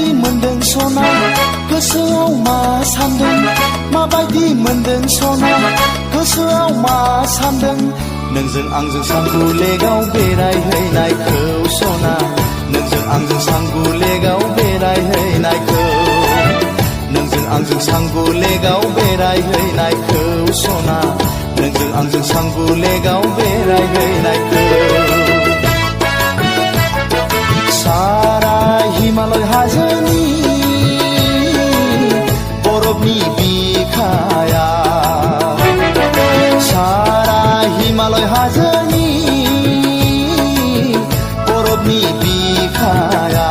माबायदि मोनदों सना गोसोआव मा सानदों माबायदि मोनदों सना गोसोआव मा सानदों नोंजों आंजों सांगुलेगाव बेरायहैनायखौ सना नोंजों आंजों सांगुलेगाव बेरायहैनायखौ नोंजों आंजों सांगुलेगाव बेरायहैनायखौ सना नोंजों आंजों सांगुलेगाव बेरायहैनायखौ सारा हिमालय हाजोनि बरफनि बिखाया सारा हिमालय हाजोनि बरफनि बिखाया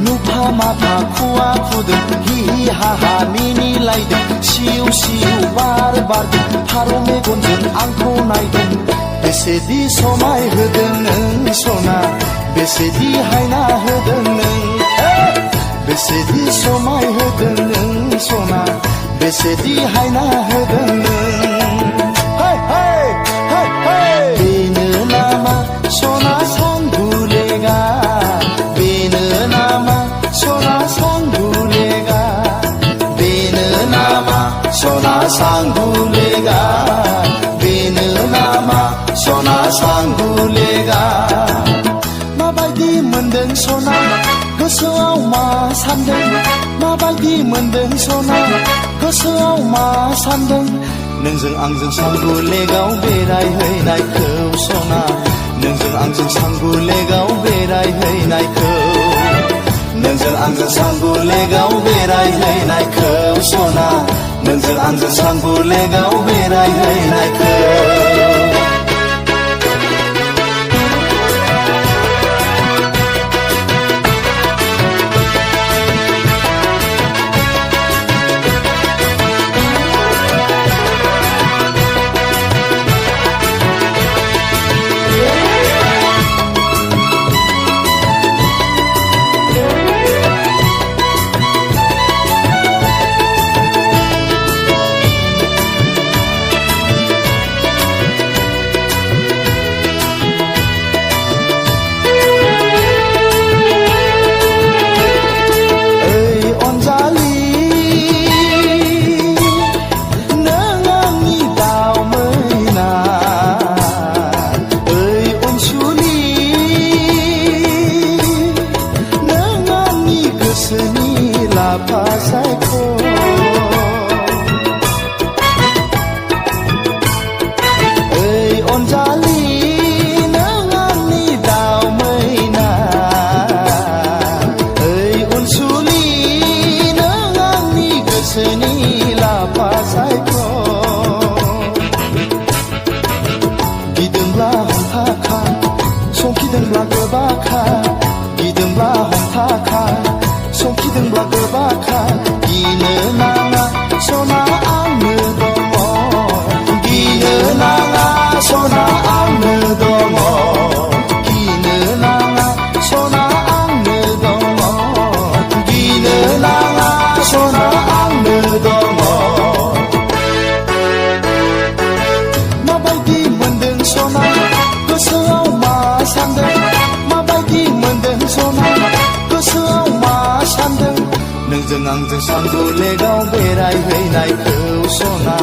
नुफा माफा खुवा खुदों हि हा हा मिनिलायदों सिउ सिउ बार बारदों फारौ मेगनजों आंखौ नायदों बेसेदि समाय होदों नों सना बेसेदि हायना होदों नों बेसेदि समाय होदों नों सना बेसेदि हायना होदों नों बेनो नामा सना सांगुलेगा बेनो नामा सना सांगुलेगा बेनो नामा सना सांगुलेगा बेनो नामा सना सांगुलेगा माबायदि मोनदों सना गोसोआव मा सानदों माबायदि मोनदों सना गोसोआव मा सानदों नोंजों आंजों सांगुलेगाव बेरायहैनायखौ सना नोंजों आंजों सांगुलेगाव बेरायहैनायखौ नोंजों आंजों सांगुलेगाव बेरायहैनायखौ सना नोंजों आंजों सांगुलेगाव बेरायहैनायखौ गिदोंब्ला हमथाखा संखिदोंब्ला गोबाखा गिदोंब्ला हमथाखा संखिदोंब्ला गोबाखा गिनो नाङा सना आंनो दङ गिनो नाङा सना आंनो दङ गिनो नाङा सना आंनो दङ गिनो नाङा सना आंनो दङ माबायदि मोनदों सना गोसोआव मा सानदों माबायदि मोनदों सना गोसोआव मा सानदों नोंजों आंजों सांगुलेगाव बेरायहैनायखौ सना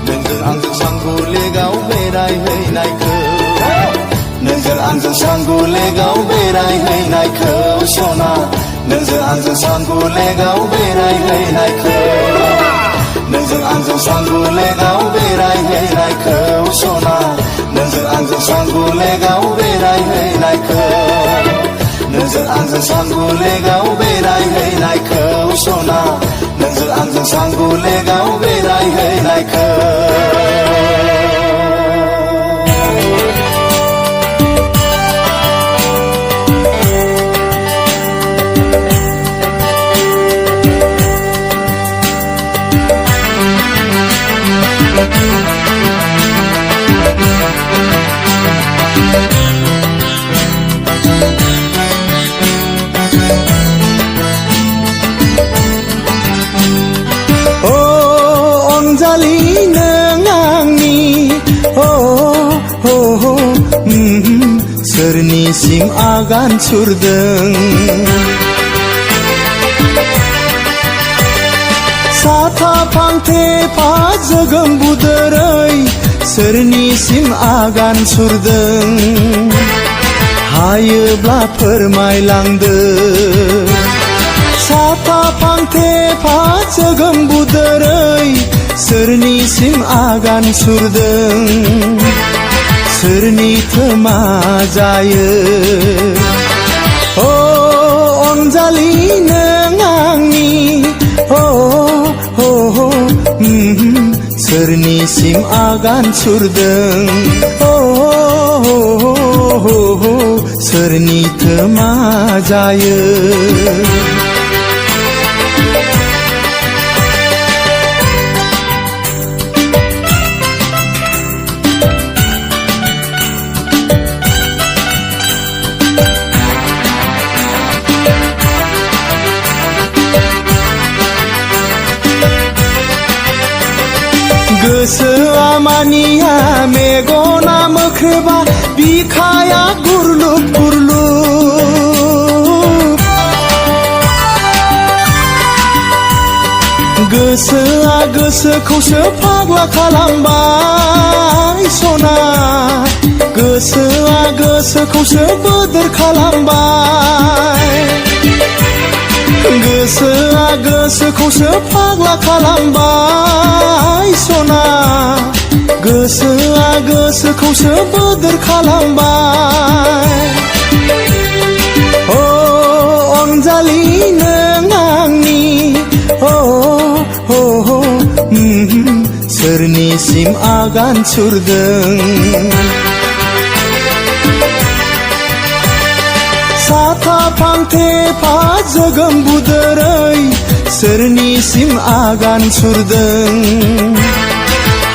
नोंजों आंजों सांगुलेगाव बेरायहैनायखौ नोंजों आंजों सांगुलेगाव बेरायहैनायखौ सना नोंजों आंजों सांगुलेगाव बेरायहैनायखौ नोंजों आंजों सांगुलेगाव बेरायहैनायखौ सना नोंजों आंजों सांगुलेगाव बेरायहैनायखौ नोंजों आंजों सांगुलेगाव बेरायहैनायखौ सना नोंजों आंजों सांगुलेगाव बेरायहैनायखौ सोरनिसिम आगान सुरदों जोगोम बुदोरै सोरनिसिम आगान सुरदों हायोब्ला फोरमायलांदो साफा फांथेफा जोगोम बुदोरै सोरनिसिम आगान सुरदों सोरनिथो मा जायो अनजालि नों आंनि सोरनिसिम आगान सुरदों सोरनिथो मा जायो गोसोआ मानिया मेगना मोख्रेबा बिखाया गुरलुब गुरलुब गोसोआ गोसोखौसो फाग्ला खालामबाय सना गोसोआ गोसोखौसो बोदोर खालामबाय गोसोआ गोसोखौसो फाग्ला खालामबाय सना गोसोआ गोसोखौसो बोदोर खालामबाय अनजालि नों आंनि सोरनिसिम आगान सुरदों साफा फांथेफा जोगोम बुदोरै सोरनिसिम आगान सुरदों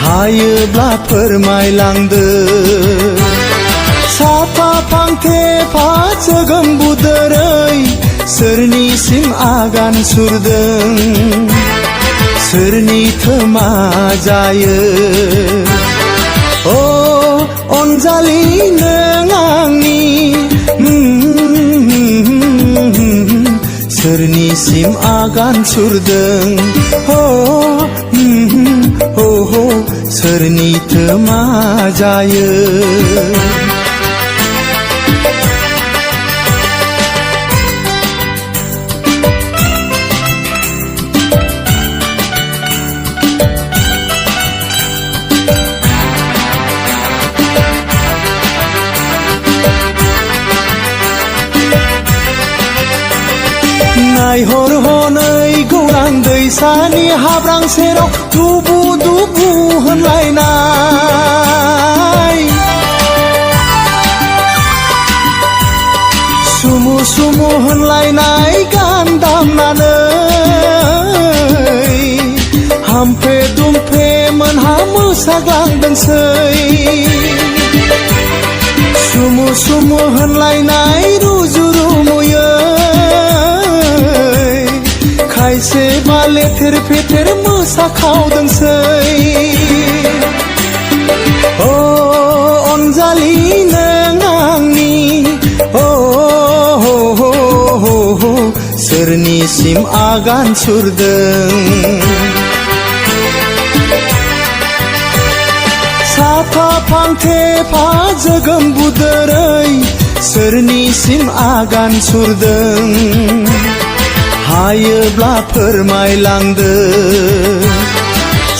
हायोब्ला फोरमायलांदो साफा फांथेफा जोगोम बुदोरै सोरनिसिम आगान सुरदों सोरनिथो मा जायो अनजालि नों आंनि सोरनिसिम आगान सुरदों सोरनिथो मा जायो नायहर हनै गौरां दैसानि हाब्रां सेराव दुबु दुबु होनलायनाय सुमु सुमु होनलायनाय गान दामनानै हामफे दुमफे मोनहा मोसाग्लांदोंसै सुमु सुमु होनलायनाय रुजु रुमुयै खायसे बा लेथेर फेथेर मोसाखावदोंसै अनजालि नों आंनि सोरनिसिम आगान सुरदों साफा फांथेफा जोगोम बुदोरै सोरनिसिम आगान सुरदों हायोब्ला फोरमायलांदो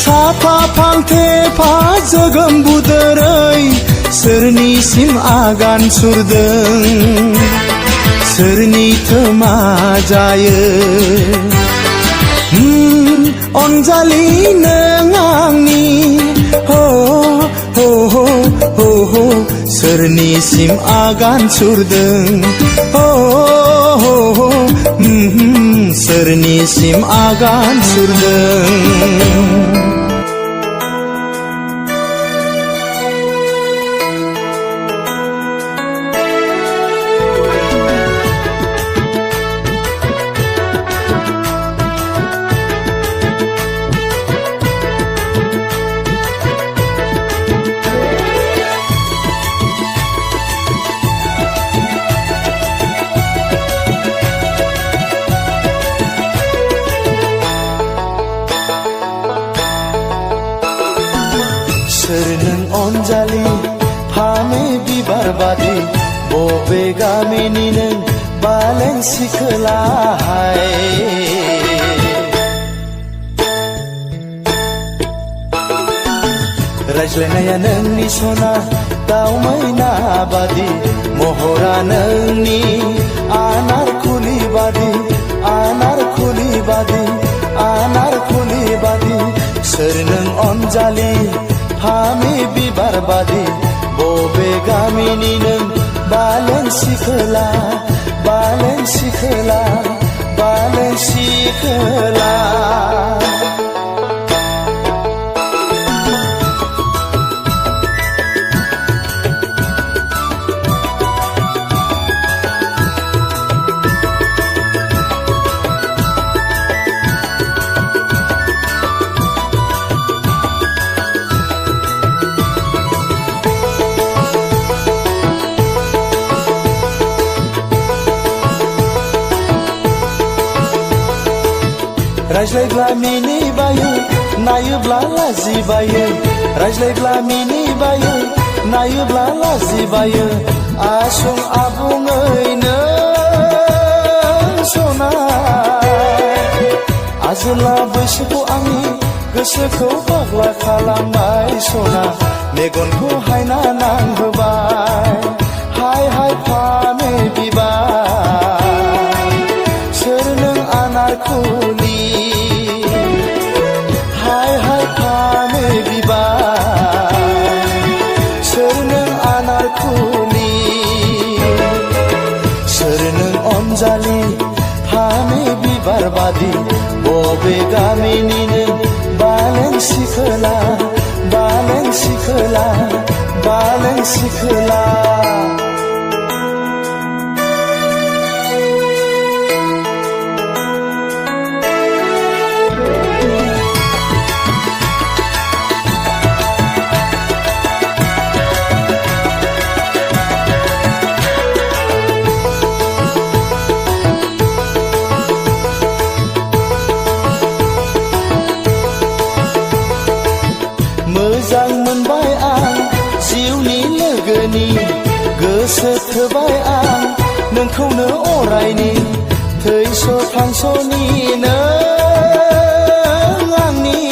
साफा फांथेफा जोगोम बुदोरै सोरनिसिम आगान सुरदों सोरनिथो मा जायो अनजालि नों आंनि सोरनिसिम आगान सुरदों सोरनिसिम आगान सुरदों अनजालि फामे बिबार बादि बबे गामिनि नों बालें सिखोलाहाय रायज्लायनाया नोंनि सना दाउ मैना बादि महरा नोंनि आनारखुलि बादि आनारखुलि बादि सोर नों अनजालि फामे बिबार बादि बबे गामिनि नों बालें सिखोला रायज्लायब्ला मिनिबायो नायोब्ला लाजिबायो रायज्लायब्ला मिनिबायो नायोब्ला लाजिबायो आसुं आबुङै नों सना आजोला बैसोखौ आंनि गोसोखौ फाग्ला खालामबाय सना मेगनखौ हायना नांहोबाय हाय फामे बिबार सोर नों आनारखुलि अनजालि फामे बिबार बादि बबे गामिनि नों बालें सिखोला मोजां मोनबाय आं जिउनि लोगोनि गोसो थोबाय आं नोंखौनो अरायनि थैस' थांस'नि नों आंनि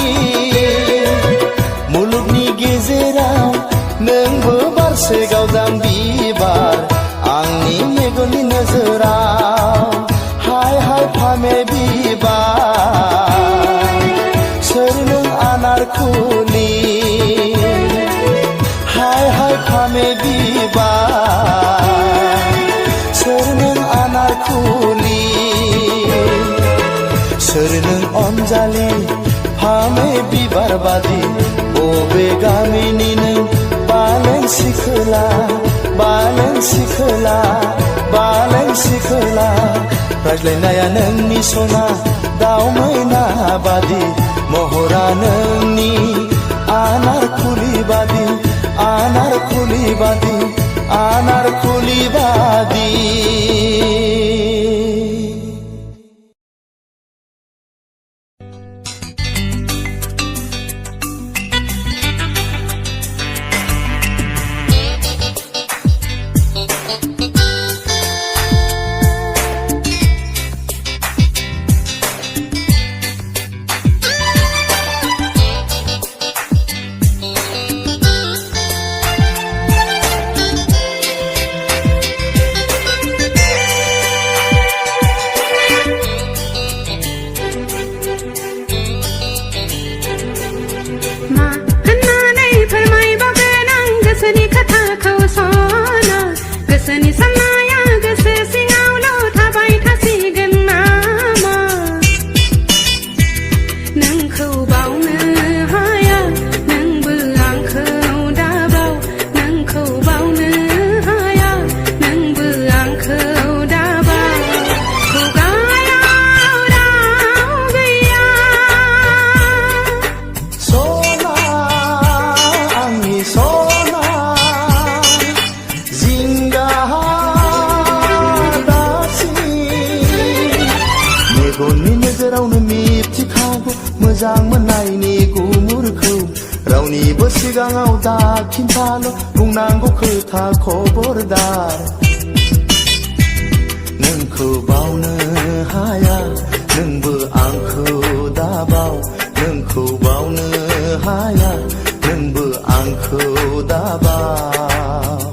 मुलुगनि गेजेराव नोंबो बारसे गावदां बिबार आंनि मेगननि नोजोराव हाय फामे बिबार सोर नों आनारखुलि फामे बिबार सोर नों आनारखुलि सोर नों अनजालि फामे बिबार बादि बबे गामिनि नों बालें सिखोला रायज्लायनाया नोंनि सना दाउ मैना बादि महरा नोंनि आनारखुलि बादि मोजां मोननायनि गुमुरखौ रावनिबो सिगाङाव दा खिन्थाल' बुंनांगौ खोथा खबरदार नोंखौ बावनो हाया नोंबो आंखौ दाबाव नोंखौ बावनो हाया नोंबो आंखौ दाबाव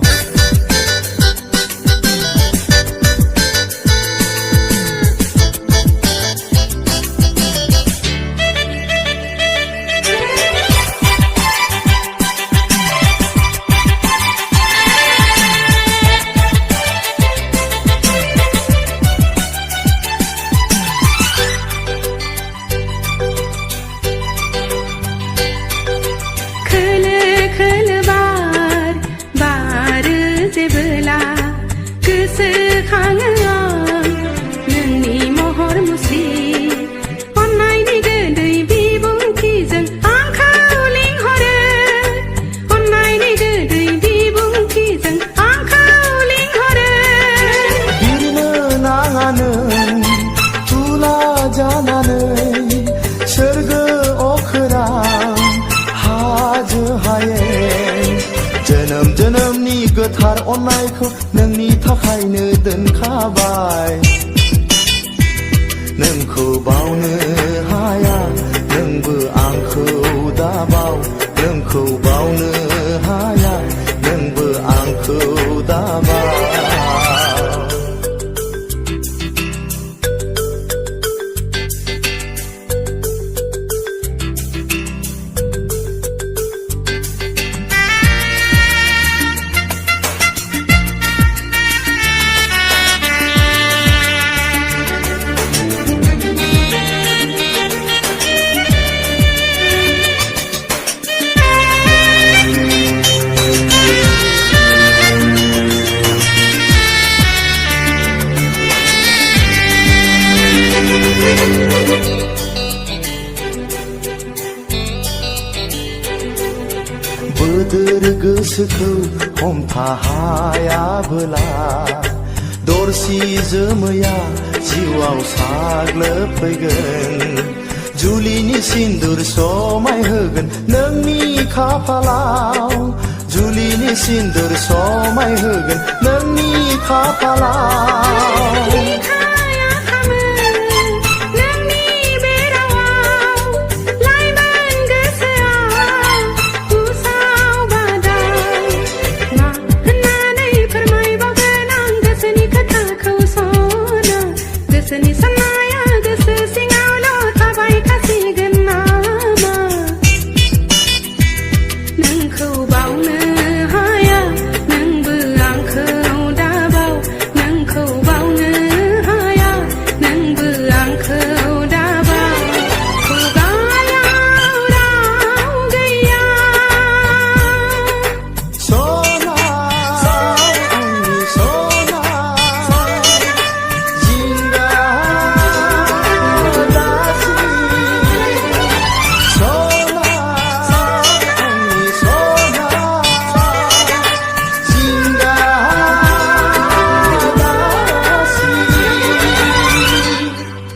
जोनोमनि गोथार अननायखौ नोंनि थाखायनो दोनखाबाय नोंखौ बावनो हाया नोंबो आंखौ दाबाव नोंखौ बावनो हाया नोंबो आंखौ दाबाव बोदोर गोसोखौ हमथा हायाबोला दरसि जोमैया जिउआव साग्लोबफैगोन जुलिनि सिन्दुर समाय होगोन नोंनि खाफालाव जुलिनि सिन्दुर समाय होगोन नोंनि खाफालाव Listen,